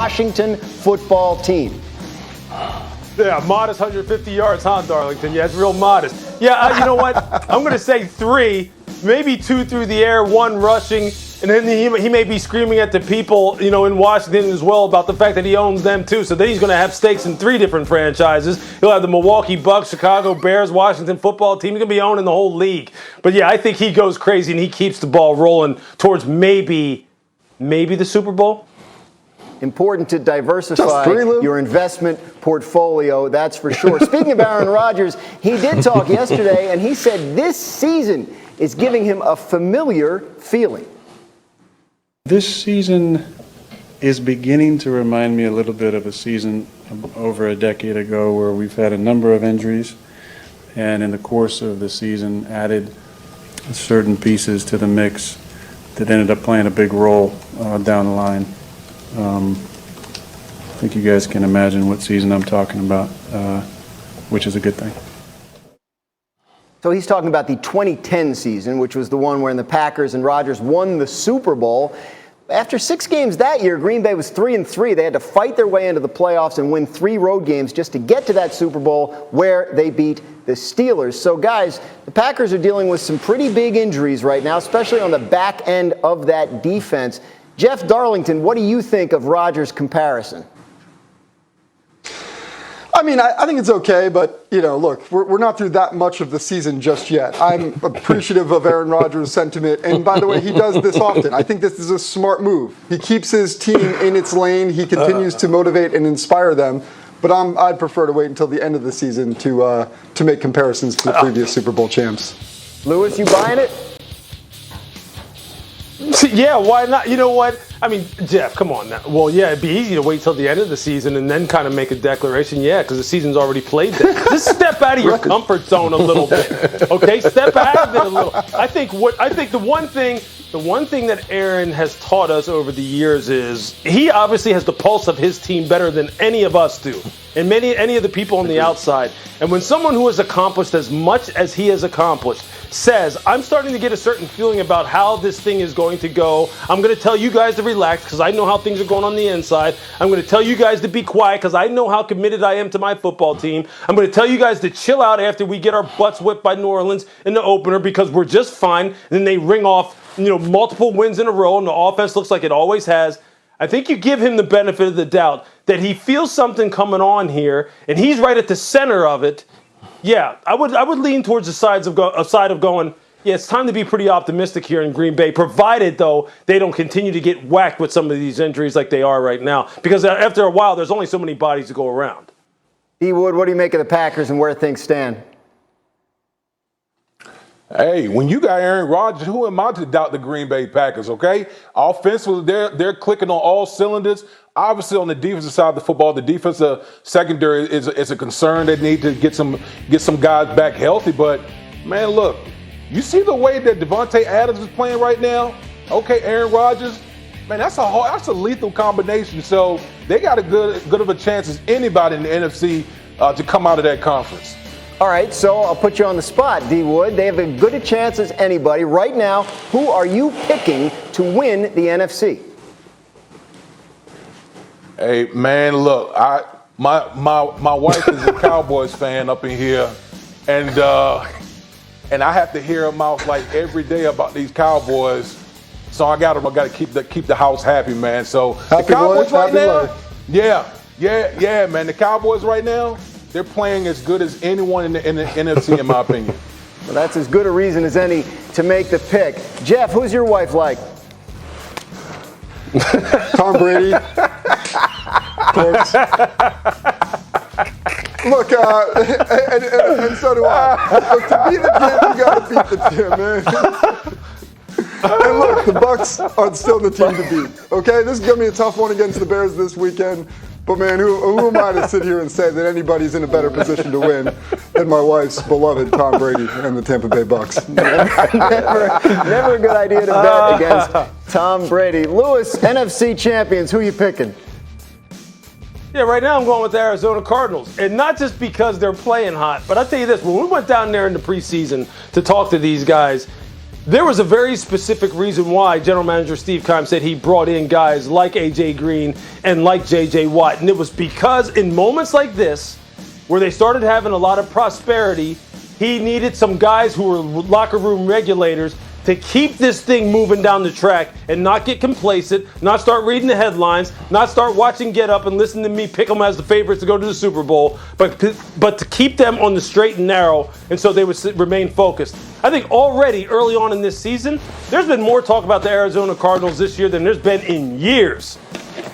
Washington football team. Yeah, modest 150 yards, huh, Darlington? Yeah, it's real modest. Yeah, you know what? I'm going to say 3, maybe 2 through the air, 1 rushing, and then he may be screaming at the people, in Washington as well about the fact that he owns them too. So then he's going to have stakes in 3 different franchises. He'll have the Milwaukee Bucks, Chicago Bears, Washington football team. He's going to be owning the whole league. But yeah, I think he goes crazy and he keeps the ball rolling towards maybe the Super Bowl. Important to diversify your investment portfolio, that's for sure. Speaking of Aaron Rodgers, he did talk yesterday, and he said this season is giving him a familiar feeling. This season is beginning to remind me a little bit of a season over a decade ago where we've had a number of injuries, and in the course of the season added certain pieces to the mix that ended up playing a big role down the line. I think you guys can imagine what season I'm talking about, which is a good thing. So he's talking about the 2010 season, which was the one where the Packers and Rodgers won the Super Bowl. After 6 games that year, Green Bay was 3-3. They had to fight their way into the playoffs and win 3 road games just to get to that Super Bowl where they beat the Steelers. So, guys, the Packers are dealing with some pretty big injuries right now, especially on the back end of that defense. Jeff Darlington, what do you think of Rodgers' comparison? I mean, I think it's okay, but, look, we're not through that much of the season just yet. I'm appreciative of Aaron Rodgers' sentiment, and by the way, he does this often. I think this is a smart move. He keeps his team in its lane. He continues to motivate and inspire them, but I'd prefer to wait until the end of the season to make comparisons to the previous Super Bowl champs. Lewis, you buying it? Yeah, why not? You know what? I mean, Jeff, come on now. Well, yeah, it'd be easy to wait till the end of the season and then kind of make a declaration. Yeah, because the season's already played then. Just step out of your comfort zone a little bit. Okay, step out of it a little. I think the one thing that Aaron has taught us over the years is he obviously has the pulse of his team better than any of us do, and any of the people on the outside. And when someone who has accomplished as much as he has accomplished says, I'm starting to get a certain feeling about how this thing is going to go. I'm going to tell you guys to relax because I know how things are going on the inside. I'm going to tell you guys to be quiet because I know how committed I am to my football team. I'm going to tell you guys to chill out after we get our butts whipped by New Orleans in the opener because we're just fine. And then they ring off, multiple wins in a row and the offense looks like it always has. I think you give him the benefit of the doubt that he feels something coming on here and he's right at the center of it. Yeah, I would lean towards the side of going, yeah, it's time to be pretty optimistic here in Green Bay, provided, though, they don't continue to get whacked with some of these injuries like they are right now. Because after a while, there's only so many bodies to go around. D. Wood, what do you make of the Packers and where things stand? Hey, when you got Aaron Rodgers, who am I to doubt the Green Bay Packers, okay? Offensively, they're clicking on all cylinders. Obviously, on the defensive side of the football, the defensive secondary is a concern. They need to get some guys back healthy. But, man, look, you see the way that Devontae Adams is playing right now? Okay, Aaron Rodgers, man, that's a lethal combination. So they got a good of a chance as anybody in the NFC to come out of that conference. All right, so I'll put you on the spot, D. Wood. They have as good a chance as anybody. Right now, who are you picking to win the NFC? Hey, man, look, my wife is a Cowboys fan up in here, and I have to hear her mouth like every day about these Cowboys. So I got to keep the house happy, man. So the Cowboys right now, yeah, man. The Cowboys right now, they're playing as good as anyone in the NFC, in my opinion. Well, that's as good a reason as any to make the pick. Jeff, who's your wife like? Tom Brady. Look, and so do I. Look, to beat the team, you got to beat the team, man. And look, the Bucs are still the team to beat. Okay, this is gonna be a tough one against the Bears this weekend. But man, who am I to sit here and say that anybody's in a better position to win than my wife's beloved Tom Brady and the Tampa Bay Bucs? Never a good idea to bet against Tom Brady. Lewis, NFC champions, who are you picking? Yeah, right now I'm going with the Arizona Cardinals. And not just because they're playing hot, but I'll tell you this, when we went down there in the preseason to talk to these guys, There was a very specific reason why General Manager Steve Keim said he brought in guys like A.J. Green and like J.J. Watt. And it was because in moments like this, where they started having a lot of prosperity, he needed some guys who were locker room regulators to keep this thing moving down the track and not get complacent, not start reading the headlines, not start watching Get Up and listen to me pick them as the favorites to go to the Super Bowl, but to keep them on the straight and narrow, and so they would remain focused. I think already early on in this season, there's been more talk about the Arizona Cardinals this year than there's been in years.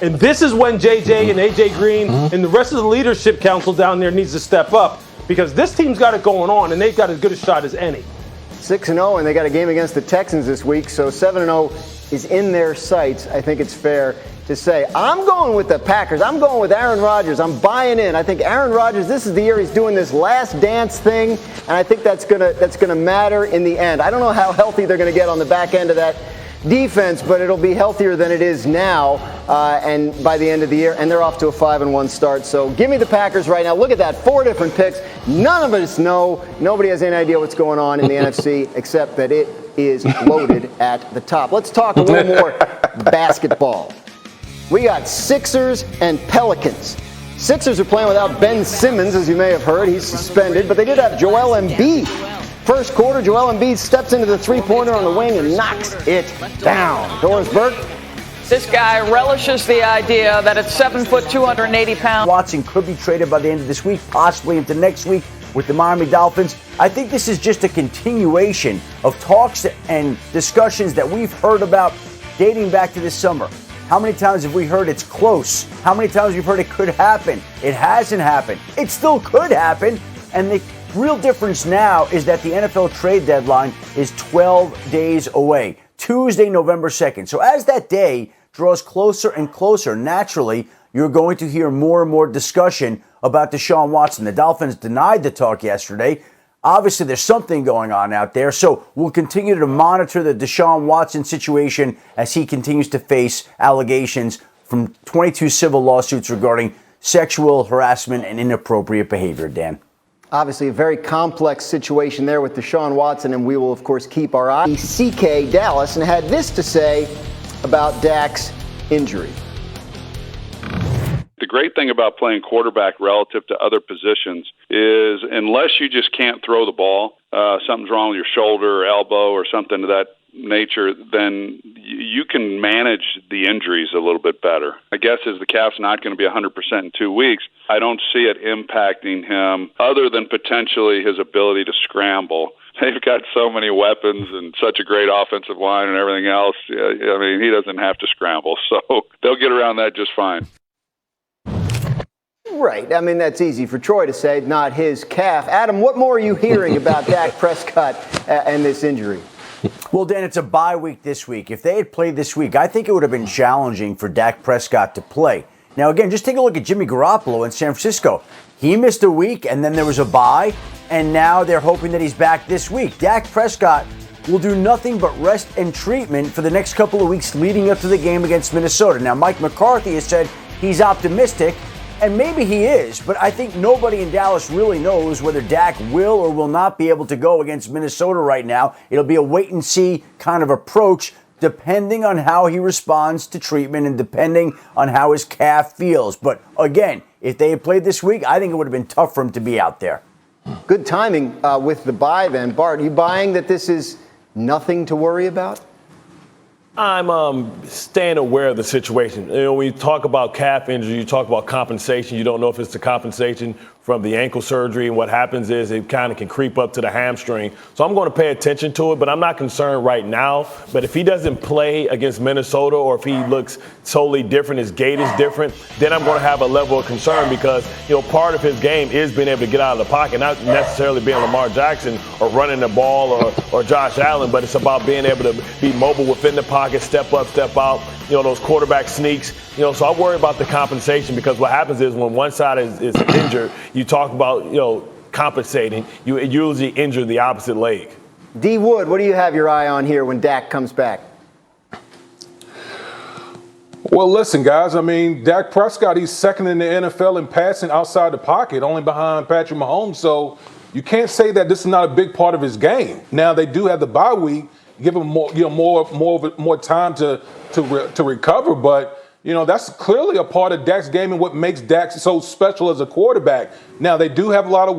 And this is when JJ and AJ Green and the rest of the leadership council down there needs to step up, because this team's got it going on and they've got as good a shot as any. 6-0, and they got a game against the Texans this week, so 7-0 is in their sights. I think it's fair to say. I'm going with the Packers. I'm going with Aaron Rodgers. I'm buying in. I think Aaron Rodgers, this is the year he's doing this last dance thing, and I think that's gonna matter in the end. I don't know how healthy they're going to get on the back end of that defense, but it'll be healthier than it is now, and by the end of the year, and they're off to a 5-1 start. So give me the Packers right now. Look at that, 4 different picks. None of us know. Nobody has any idea what's going on in the NFC, except that it is loaded at the top. Let's talk a little more basketball. We got Sixers and Pelicans. Sixers are playing without Ben Simmons, as you may have heard. He's suspended, but they did have Joel Embiid. First quarter, Joel Embiid steps into the three-pointer on the wing and knocks it down. Doris Burke. This guy relishes the idea that at 7 foot, 280 pounds. Watson could be traded by the end of this week, possibly into next week with the Miami Dolphins. I think this is just a continuation of talks and discussions that we've heard about dating back to this summer. How many times have we heard it's close? How many times have we heard it could happen? It hasn't happened. It still could happen. And the real difference now is that the NFL trade deadline is 12 days away, Tuesday, November 2nd. So as that day draws closer and closer, naturally, you're going to hear more and more discussion about Deshaun Watson. The Dolphins denied the talk yesterday. Obviously, there's something going on out there, so we'll continue to monitor the Deshaun Watson situation as he continues to face allegations from 22 civil lawsuits regarding sexual harassment and inappropriate behavior, Dan. Obviously, a very complex situation there with Deshaun Watson, and we will, of course, keep our eye. CK Dallas, and had this to say about Dak's injury. The great thing about playing quarterback relative to other positions is unless you just can't throw the ball, something's wrong with your shoulder or elbow or something of that nature, then you can manage the injuries a little bit better. My guess is the calf's not going to be 100% in 2 weeks. I don't see it impacting him other than potentially his ability to scramble. They've got so many weapons and such a great offensive line and everything else. I mean, he doesn't have to scramble, so they'll get around that just fine. Right. I mean, that's easy for Troy to say, not his calf. Adam, what more are you hearing about Dak Prescott and this injury? Well, Dan, it's a bye week this week. If they had played this week, I think it would have been challenging for Dak Prescott to play. Now, again, just take a look at Jimmy Garoppolo in San Francisco. He missed a week, and then there was a bye, and now they're hoping that he's back this week. Dak Prescott will do nothing but rest and treatment for the next couple of weeks leading up to the game against Minnesota. Now, Mike McCarthy has said he's optimistic, and maybe he is, but I think nobody in Dallas really knows whether Dak will or will not be able to go against Minnesota right now. It'll be a wait-and-see kind of approach depending on how he responds to treatment and depending on how his calf feels. But again, if they had played this week, I think it would have been tough for him to be out there. Good timing with the bye then. Bart, are you buying that this is nothing to worry about? I'm staying aware of the situation. You know, when you talk about calf injury, you talk about compensation. You don't know if it's the compensation from the ankle surgery, and what happens is it kind of can creep up to the hamstring. So I'm going to pay attention to it, but I'm not concerned right now. But if he doesn't play against Minnesota, or if he looks totally different, his gait is different, then I'm going to have a level of concern because, you know, part of his game is being able to get out of the pocket, not necessarily being Lamar Jackson or running the ball or Josh Allen, but it's about being able to be mobile within the pocket, step up, step out, you know, those quarterback sneaks. You know, so I worry about the compensation because what happens is when one side is injured, you talk about, you know, compensating, you usually injure the opposite leg. D. Wood, what do you have your eye on here when Dak comes back? Well, listen, guys, I mean, Dak Prescott, he's second in the NFL in passing outside the pocket, only behind Patrick Mahomes. So you can't say that this is not a big part of his game. Now, they do have the bye week, give him more time to recover. But that's clearly a part of Dak's game and what makes Dak so special as a quarterback. Now they do have a lot of